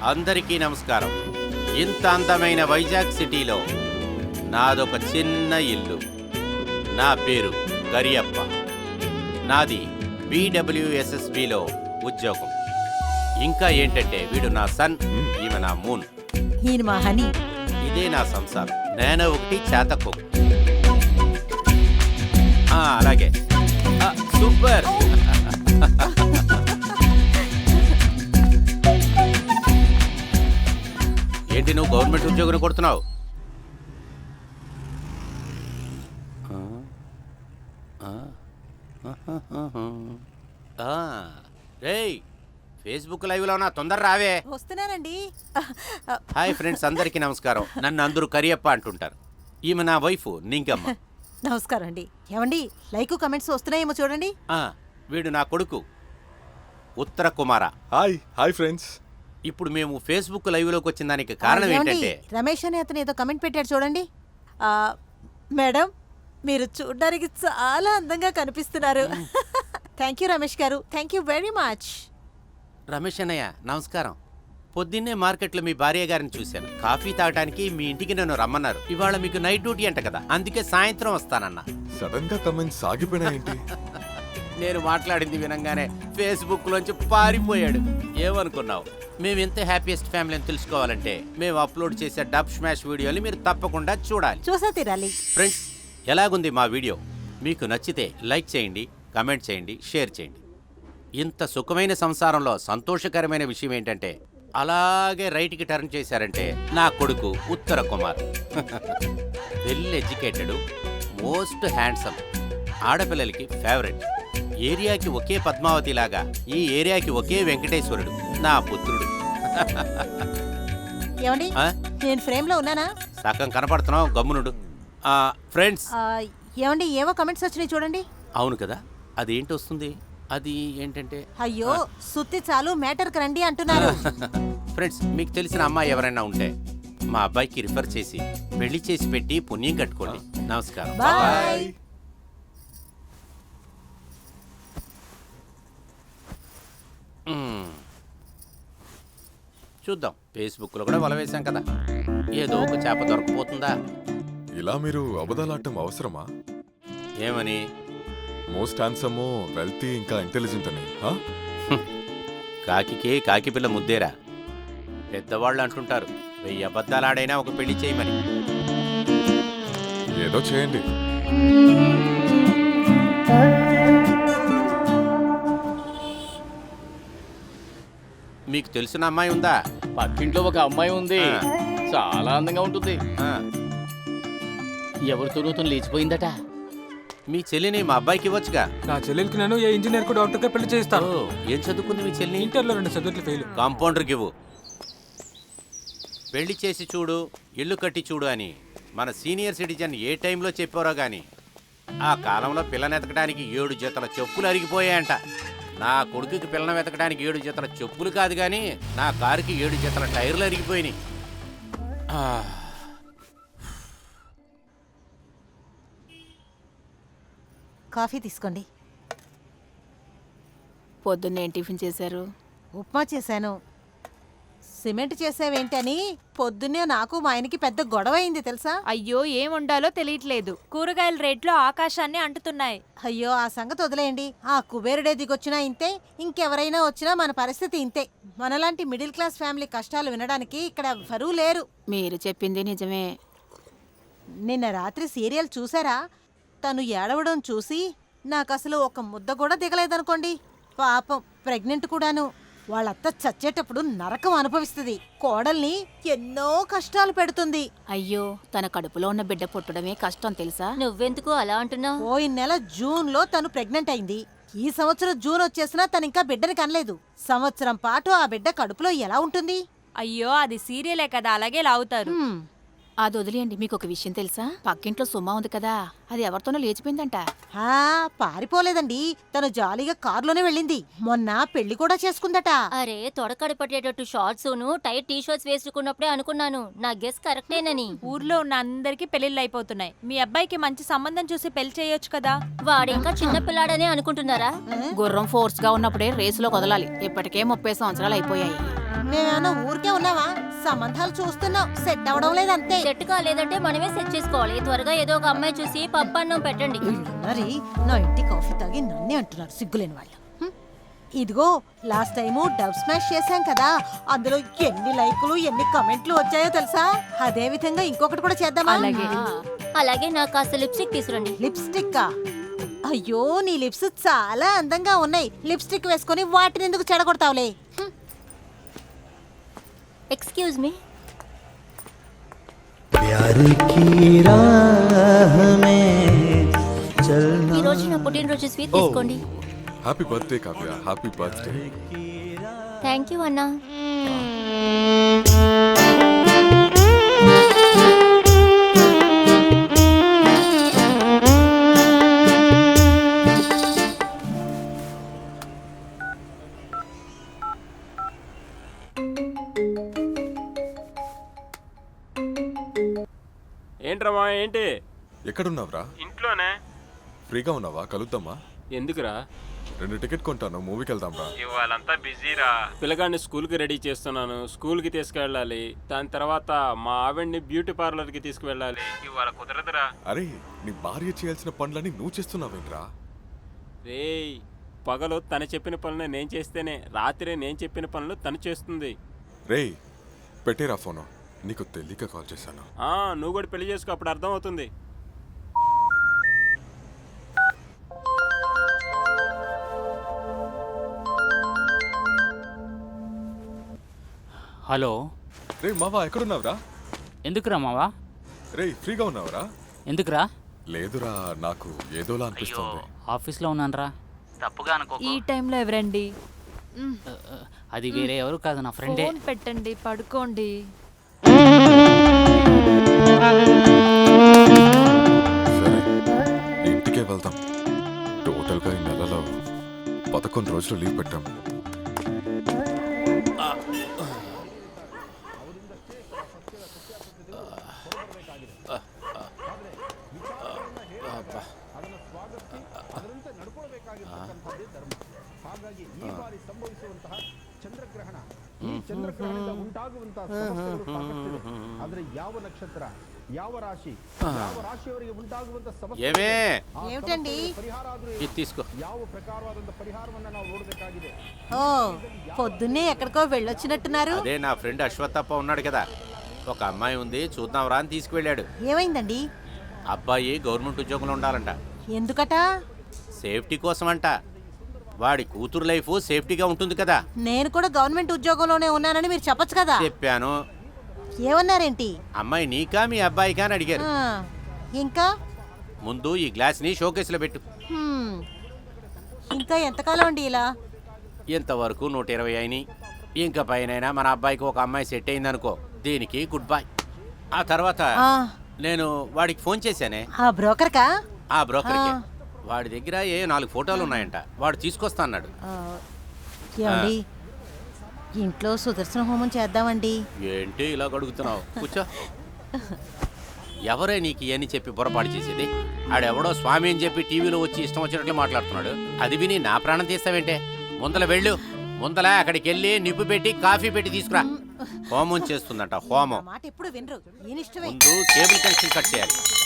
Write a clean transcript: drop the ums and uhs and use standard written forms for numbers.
అందరికీ నమస్కారం. ఇంత అందమైన వైజాగ్ సిటీలో నాదొక చిన్న ఇల్లు. నా పేరు కరియప్ప. నాది BWSSBలో ఉద్యోగం. ఇంకా ఏంటంటే వీడు నా సన్, ఈమె నా మూన్. ఈయన మా హనీ. ఇదే నా సంసారం. నేను ఒకటి చేతకు. అలాగే సూపర్. ఏంటి నువ్వు గవర్నమెంట్ ఉద్యోగం కొడుతున్నావు? రేయ్, ఫేస్బుక్ లైవ్లో నా తొందర రావే. వస్తున్నానండి. హాయ్ ఫ్రెండ్స్, అందరికీ నమస్కారం. నన్ను అందరూ కరియప్ప అంటుంటారు. ఈమె నా వైఫ్ నింగమ్మ. నమస్కారం అండి. ఏమండి, లైక్ కమెంట్స్ వస్తున్నాయేమో చూడండి. వీడు నా కొడుకు ఉత్తర కుమార. Hi friends. ఇప్పుడు మేము ఫేస్బుక్ లైవ్లోకి వచ్చిన దానికి కారణం ఏంటంటే రమేష్ అనే అతను ఏదో కమెంట్ పెట్టాడు చూడండి. మేడం, మీరు చూడడానికి చాలా అందంగా కనిపిస్తున్నారు. థ్యాంక్ యూ రమేష్ గారు, thank you very much. Ramesh అన్నయ్య నమస్కారం. పొద్దున్నే మార్కెట్లో మీ భార్య గారిని చూశాను. కాఫీ తాగడానికి మీ ఇంటికి నన్ను రమ్మన్నారు. ఇవాళ మీకు నైట్ డ్యూటీ అంట కదా, అందుకే సాయంత్రం వస్తానన్నా. సడన్ గా కమెంట్స్ ఆగిపోయినాయేంటి? నేను మాట్లాడింది వినంగానే ఫేస్బుక్ లోంచి పారిపోయాడు. ఏమనుకున్నావు? మేము ఎంత హ్యాపీయెస్ట్ ఫ్యామిలీ అని తెలుసుకోవాలంటే మేము అప్లోడ్ చేసే డబ్ స్మాష్ వీడియోని మీరు తప్పకుండా చూడాలి. చూసా తీరాలి. ఫ్రెండ్స్, ఎలాగుంది మా వీడియో? మీకు నచ్చితే లైక్ చేయండి, కమెంట్ చేయండి, షేర్ చేయండి. ఇంత సుఖమైన సంసారంలో సంతోషకరమైన విషయం ఏంటంటే అలాగే రైట్కి టర్న్ చేశారంటే నా కొడుకు Uttara Kumar. Well educated, most handsome, ఆడపిల్లలకి ఫేవరెట్. ఏరియాకి ఒకే పద్మావతి లాగా ఈ ఏరియాకి ఒకే వెంకటేశ్వరుడు నా పుత్రుడు. ఏమండి, నేను ఫ్రేమ్ లో ఉన్నానా? సగం కనపడుతున్నావు, గమ్మునుడు. ఫ్రెండ్స్, ఏమండి, ఏవో కమెంట్స్ వచ్చినాయి చూడండి. అవును కదా, అదేంటి వస్తుంది? అది ఏంటంటే అయ్యో, సుత్తి చాలు మ్యాటర్కి రండి అంటున్నారు. ఫ్రెండ్స్, మీకు తెలిసిన అమ్మాయి ఎవరైనా ఉంటే మా అబ్బాయికి రిఫర్ చేసి పెళ్లి చేసి పెట్టి పుణ్యం కట్టుకోండి. నమస్కారం. బాయ్. చూద్దాం, ఫేస్బుక్లో కూడా వల వేశాం కదా, ఏదో ఒక చేప దొరకపోతుందా? ఇలా మీరు అబద్ధాలాడటం అవసరమా? ఏమని? మోస్ట్ హ్యాండ్సమ్, వెల్తీ, ఇంకా ఇంటెలిజెంట్ అని. కాకికే కాకి పిల్ల ముద్దేరా. పెద్దవాళ్ళు అంటుంటారు 1000 అబద్ధాలాడైనా ఒక పెళ్లి చేయమని. ఏదో చేయండి. మీకు తెలిసిన అమ్మాయి ఉందా? పక్కింట్లో ఒక అమ్మాయి ఉంది, చాలా అందంగా ఉంటుంది. ఎవరితోనూ తను లేచిపోయిందట. మీ చెల్లిని మా అబ్బాయికి ఇవ్వచ్చుగా. నా చెల్లెలికి నేను ఏ ఇంజనీర్ కు డాక్టర్ కి పెళ్లి చేస్తాను. ఏం చదువుకుంది మీ చెల్లి? ఇంటర్లో 2 సబ్జెక్టులు ఫెయిల్. కాంపౌండర్కి ఇవ్వు. పెళ్లి చేసి చూడు, ఇల్లు కట్టి చూడు అని మన సీనియర్ సిటిజన్ ఏ టైంలో చెప్పారో గాని ఆ కాలంలో పిల్లని ఎతకడానికి 7 జతల చెప్పులు అరిగిపోయాయంట. నా కొడుకుకి పిల్లని వెతకడానికి 7 జతల చెప్పులు కాదు కానీ నా కారుకి 7 జతల టైర్లు అరిగిపోయినాయి. కాఫీ తీసుకోండి. పొద్దున్నే టిఫిన్ చేశారు? ఉప్మా చేశాను. సిమెంట్ చేసావేంటని పొద్దున్నే నాకు మా ఆయనకి పెద్ద గొడవ అయింది తెలుసా. అయ్యో, ఏం వండాలో తెలియట్లేదు. కూరగాయల రేట్లు ఆకాశాన్ని అంటుతున్నాయి. అయ్యో, ఆ సంగతి వదిలేయండి. ఆ కుబేరుడే దిగొచ్చినా ఇంతే, ఇంకెవరైనా వచ్చినా మన పరిస్థితి ఇంతే. మనలాంటి మిడిల్ క్లాస్ ఫ్యామిలీ కష్టాలు వినడానికి ఇక్కడ ఎవ్వరూ లేరు. మీరు చెప్పింది నిజమే. నిన్న రాత్రి సీరియల్ చూసారా? తను ఏడవడం చూసి నాకు అసలు ఒక ముద్ద కూడా దిగలేదనుకోండి. పాపం, ప్రెగ్నెంట్ కూడాను. వాళ్ళత్త చచ్చేటప్పుడు నరకం అనుభవిస్తుంది. కోడల్ని ఎన్నో కష్టాలు పెడుతుంది. అయ్యో, తన కడుపులో ఉన్న బిడ్డ పుట్టడమే కష్టం తెలుసా? నువ్వెందుకు అలా అంటున్నావు? పోయిన నెల జూన్ లో తను ప్రెగ్నెంట్ అయింది. ఈ సంవత్సరం జూన్ వచ్చేసినా తను ఇంకా బిడ్డని కనలేదు. సంవత్సరం పాటు ఆ బిడ్డ కడుపులో ఎలా ఉంటుంది? అయ్యో, అది సీరియలే కదా, అలాగే లాగుతారు. అది వదిలేయండి. మీకు ఒక విషయం తెలుసా? పక్కింట్లో సుమా ఉంది కదా, అది ఎవరితోనో లేచిపోయిందంట. పారిపోలేదండి, తను జాలీగా కారులోనే వెళ్ళింది. మొన్న పెళ్లి కూడా చేసుకుందట. అరే, తొడకడి పట్టేటట్టు షార్ట్స్ టైట్ టీ షర్ట్స్ వేసుకున్నప్పుడే అనుకున్నాను నా గెస్ కరెక్టేనని. ఊర్లో ఉన్న అందరికి పెళ్లిళ్ళు అయిపోతున్నాయి. మీ అబ్బాయికి మంచి సంబంధం చూసి పెళ్లి చేయొచ్చు కదా. వాడింకా చిన్న పిల్లాడనే అనుకుంటున్నారా? గుర్రం ఫోర్స్ గా ఉన్నప్పుడే రేసులో వదలాలి. ఇప్పటికే 30 సంవత్సరాలు అయిపోయాయి. మేమేమన్నా ఊరికే ఉన్నావా? సంబంధాలు చూస్తున్నాం, సెట్ అవడం లేదు అంతే. సెట్ కాలేదంటే మనమే సెట్ చేసుకోవాలి. త్వరగా ఏదో ఒక అమ్మాయి చూసి పప్పన్నం పెట్టండి. మరి నా ఇంటి కాఫీ తాగి నన్నే అంటున్నారు సిగ్గులేని వాళ్ళు. హ్మ్. ఇదిగో లాస్ట్ టైము డబ్ స్మాష్ చేశాం కదా, అందులో ఎన్ని లైకులు ఎన్ని కమెంట్లు వచ్చాయో తెలుసా? అదే విధంగా ఇంకొకటి కూడా చేద్దామా? అలాగే నాకు కాస్త లిప్స్టిక్ తీసుకురండి. లిప్స్టిక్. అయ్యో నీ లిప్స్ చాలా అందంగా ఉన్నాయి. లిప్స్టిక్ వేసుకొని వాటిని ఎందుకు చెడగొడతావులే? హ్మ్. Excuse me. ఈ రోజు నా పుట్టినరోజు స్వీట్ తీసుకోండి. Happy birthday Kavya, happy birthday. Thank you అన్నా. ఏంట్రమ్మా ఏంటి? ఎక్కడున్నావురా? ఇంట్లోనే. ఫ్రీగా ఉన్నావా? కలుద్దామా? ఎందుకురా? 2 టికెట్ కొంటాను, మూవీకి వెళ్దాంరా. ఇవాళంతా బిజీరా. పిల్లగాడిని స్కూల్కి రెడీ చేస్తున్నాను, స్కూల్కి తీసుకువెళ్ళాలి. దాని తర్వాత మా ఆవిడ్ని బ్యూటీ పార్లర్కి తీసుకువెళ్ళాలి. ఇవాళ కుదరదురా. అరే, నీ భార్య చేయాల్సిన పనులని నువ్వు చేస్తున్నావేంట్రా? రేయ్, పగలు తను చెప్పిన పనులు నేను చేస్తేనే, రాత్రి నేను చెప్పిన పనులు తను చేస్తుంది. రేయ్, పెట్టేరా ఫోను. నీకు తెలియక కాల్ చేశాను. నువ్వు కూడా పెళ్లి చేసుకో, అప్పుడు అర్థం అవుతుంది. హలో. రే మావా, ఎక్కడున్నావురా? ఎందుకురా మావా? రే, ఫ్రీగా ఉన్నావురా? ఎందుకురా? లేదురా, నాకు ఏదోలా అనిపిస్తుంది. ఆఫీస్లో ఉన్నానరా. తప్పుగా అనుకో. ఈ టైంలో ఎవరండి? అది వేరే ఎవరు కాదు, నా ఫ్రెండే. ఫోన్ పెట్టండి, పడుకోండి. సరే, ఇంటికే వెళ్దాం. టోటల్గా ఈ నెలలో 11 రోజులు లీవ్ పెట్టాం. ఏమే? ఏమిటండి? ఇది తీసుకో. ఓ, పొద్దున్నే ఎక్కడికో వెళ్ళొచ్చినట్టున్నారు. అదే నా ఫ్రెండ్ అశ్వత్థప్ప ఉన్నాడు కదా, ఒక అమ్మాయి ఉంది చూద్దాంరా అని తీసుకువెళ్ళాడు. ఏమైందండి? అబ్బాయి గవర్నమెంట్ ఉద్యోగంలో ఉండాలంట. ఎందుకట? సేఫ్టీ కోసం అంట. వాడి కూతురు లైఫ్ సేఫ్టీగా ఉంటుంది కదా. నేను కూడా గవర్నమెంట్ ఉద్యోగంలోనే ఉన్నానని మీరు చెప్పొచ్చు కదా. చెప్పాను. ఏమన్నారేంటి? అమ్మాయి నీకా మీ అబ్బాయికా అని అడిగారు. ఇంకా ముందు ఈ గ్లాస్ ని షోకేసులో పెట్టు. ఇంకా ఎంతకాలం అండి ఇలా? ఇంతవరకు 120 అయినాయి. ఇంకా పైన మన అబ్బాయికి ఒక అమ్మాయి సెట్ అయిందనుకో, దీనికి గుడ్ బై. ఆ తర్వాత నేను వాడికి ఫోన్ చేశానే, ఆ బ్రోకర్కా? ఆ బ్రోకర్కి. వాడి దగ్గర 4 ఫోటోలు ఉన్నాయంట, వాడు తీసుకొస్తా అన్నాడు. ఏమండి, ఇంట్లో సుదర్శన హోమం చేద్దామండి. ఏంటి ఇలా అడుగుతున్నావు? కూర్చో. ఎవరే నీకు ఇవన్నీ చెప్పి పొరపాటు చేసేది? ఆడెవడో స్వామి అని చెప్పి టీవీలో వచ్చి ఇష్టం వచ్చినట్లు మాట్లాడుతున్నాడు. అది విని నా ప్రాణం తీస్తావేంటే? ముందల వెళ్ళు, ముందల అక్కడికి వెళ్ళి నిప్పు పెట్టి కాఫీ పెట్టి తీసుకురా. హోమం చేస్తుందంట, హోమం. మాట ఎప్పుడు వినరు. ఈయన ఇష్టమే. ముందు కేబుల్ కనెక్షన్ కట్ చేయాలి.